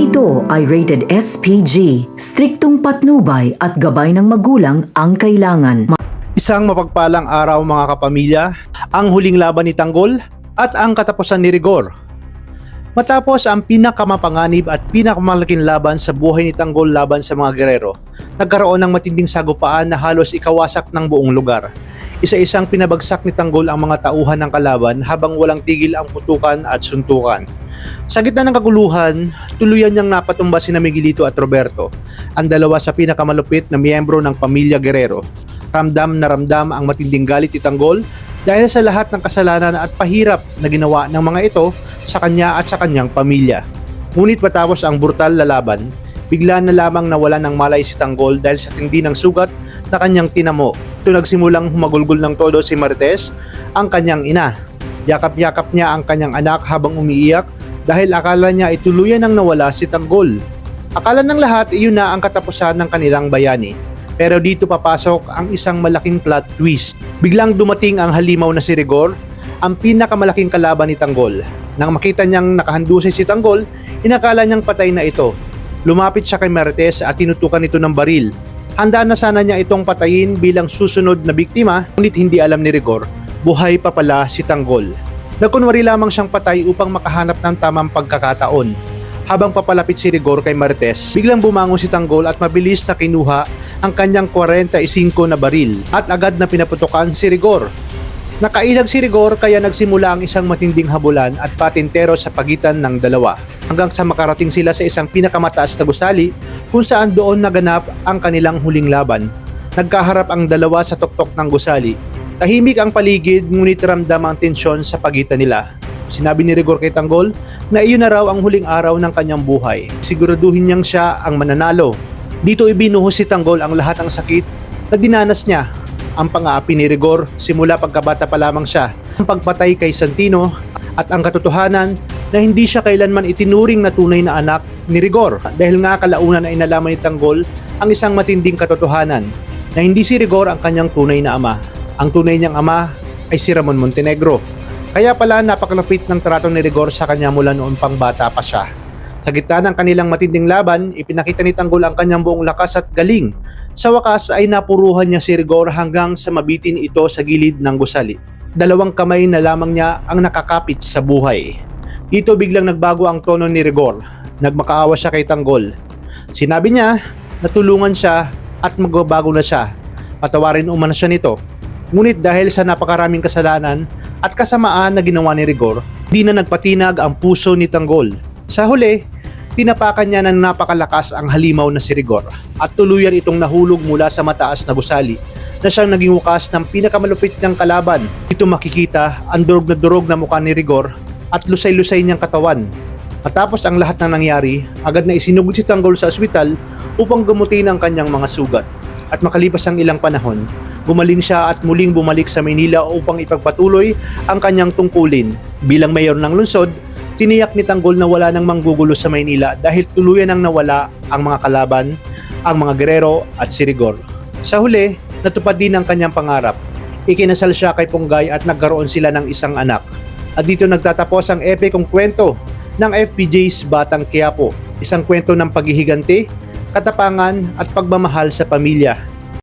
ito ay rated SPG, striktong patnubay at gabay ng magulang ang kailangan. Isang mapagpalang araw mga kapamilya, ang huling laban ni Tanggol at ang katapusan ni Rigor. Matapos ang pinakamapanganib at pinakamalaking laban sa buhay ni Tanggol laban sa mga gerero, nagkaroon ng matinding sagupaan na halos ikawasak ng buong lugar. Isa-isang pinabagsak ni Tanggol ang mga tauhan ng kalaban habang walang tigil ang putukan at suntukan. Sa gitna ng kaguluhan, tuluyan niyang napatumba sina Miguelito at Roberto, ang dalawa sa pinakamalupit na miyembro ng pamilya Guerrero. Ramdam na ramdam ang matinding galit ni Tanggol dahil sa lahat ng kasalanan at pahirap na ginawa ng mga ito sa kanya at sa kanyang pamilya. Ngunit matapos ang brutal na laban, bigla na lamang nawala ng malay si Tanggol dahil sa tindi ng sugat na kanyang tinamo. Ito nagsimulang humagulgol ng todo si Marites, ang kanyang ina. Yakap-yakap niya ang kanyang anak habang umiiyak dahil akala niya ay tuluyan nang nawala si Tanggol. Akala ng lahat iyon na ang katapusan ng kanilang bayani. Pero dito papasok ang isang malaking plot twist. Biglang dumating ang halimaw na si Rigor, ang pinakamalaking kalaban ni Tanggol. Nang makita niyang nakahandusay si Tanggol, inakala niyang patay na ito. Lumapit siya kay Marites at tinutukan ito ng baril. Handa na sana niya itong patayin bilang susunod na biktima, ngunit hindi alam ni Rigor, buhay pa pala si Tanggol. Nagkunwari lamang siyang patay upang makahanap ng tamang pagkakataon. Habang papalapit si Rigor kay Marites, biglang bumangon si Tanggol at mabilis na kinuha ang kanyang 45 na baril at agad na pinaputukan si Rigor. Nakailag si Rigor kaya nagsimula ang isang matinding habulan at patintero sa pagitan ng dalawa hanggang sa makarating sila sa isang pinakamataas na gusali kung saan doon naganap ang kanilang huling laban. Nagkaharap ang dalawa sa tuktok ng gusali. Tahimik ang paligid ngunit ramdam ang tensyon sa pagitan nila. Sinabi ni Rigor kay Tanggol na iyon na raw ang huling araw ng kanyang buhay. Siguraduhin niyang siya ang mananalo. Dito ibinuhos si Tanggol ang lahat ng sakit na dinanas niya. Ang pang-aapi ni Rigor simula pagkabata pa lamang siya. Ang pagpatay kay Santino at ang katotohanan na hindi siya kailanman itinuring na tunay na anak ni Rigor. Dahil nga kalaunan ay nalaman ni Tanggol ang isang matinding katotohanan na hindi si Rigor ang kanyang tunay na ama. Ang tunay niyang ama ay si Ramon Montenegro. Kaya pala napakalapit ng trato ni Rigor sa kanya mula noon pang bata pa siya. Sa gitna ng kanilang matinding laban, ipinakita ni Tanggol ang kanyang buong lakas at galing. Sa wakas ay napuruhan niya si Rigor hanggang sa mabitin ito sa gilid ng gusali. 2 kamay na lamang niya ang nakakapit sa buhay. Dito biglang nagbago ang tono ni Rigor. Nagmakaawa siya kay Tanggol. Sinabi niya na tulungan siya at magbabago na siya. Patawarin umano siya nito. Ngunit dahil sa napakaraming kasalanan at kasamaan na ginawa ni Rigor, di na nagpatinag ang puso ni Tanggol. Sa huli, tinapakan niya ng napakalakas ang halimaw na si Rigor at tuluyan itong nahulog mula sa mataas na gusali na siyang naging wakas ng pinakamalupit niyang kalaban. Dito makikita ang durog na mukha ni Rigor at lusay-lusay niyang katawan. Matapos ang lahat ng nangyari, agad na isinugod si Tanggol sa ospital upang gamutin ang kanyang mga sugat. At makalipas ang ilang panahon, gumaling siya at muling bumalik sa Maynila upang ipagpatuloy ang kanyang tungkulin. Bilang mayor ng lungsod, tiniyak ni Tanggol na wala nang manggugulo sa Maynila dahil tuluyan nang nawala ang mga kalaban, ang mga gerero at si Rigor. Sa huli, natupad din ang kanyang pangarap. Ikinasal siya kay Punggay at nagkaroon sila ng isang anak. At dito nagtatapos ang epikong kwento ng FPJ's Batang Quiapo, isang kwento ng paghihiganti, katapangan at pagmamahal sa pamilya.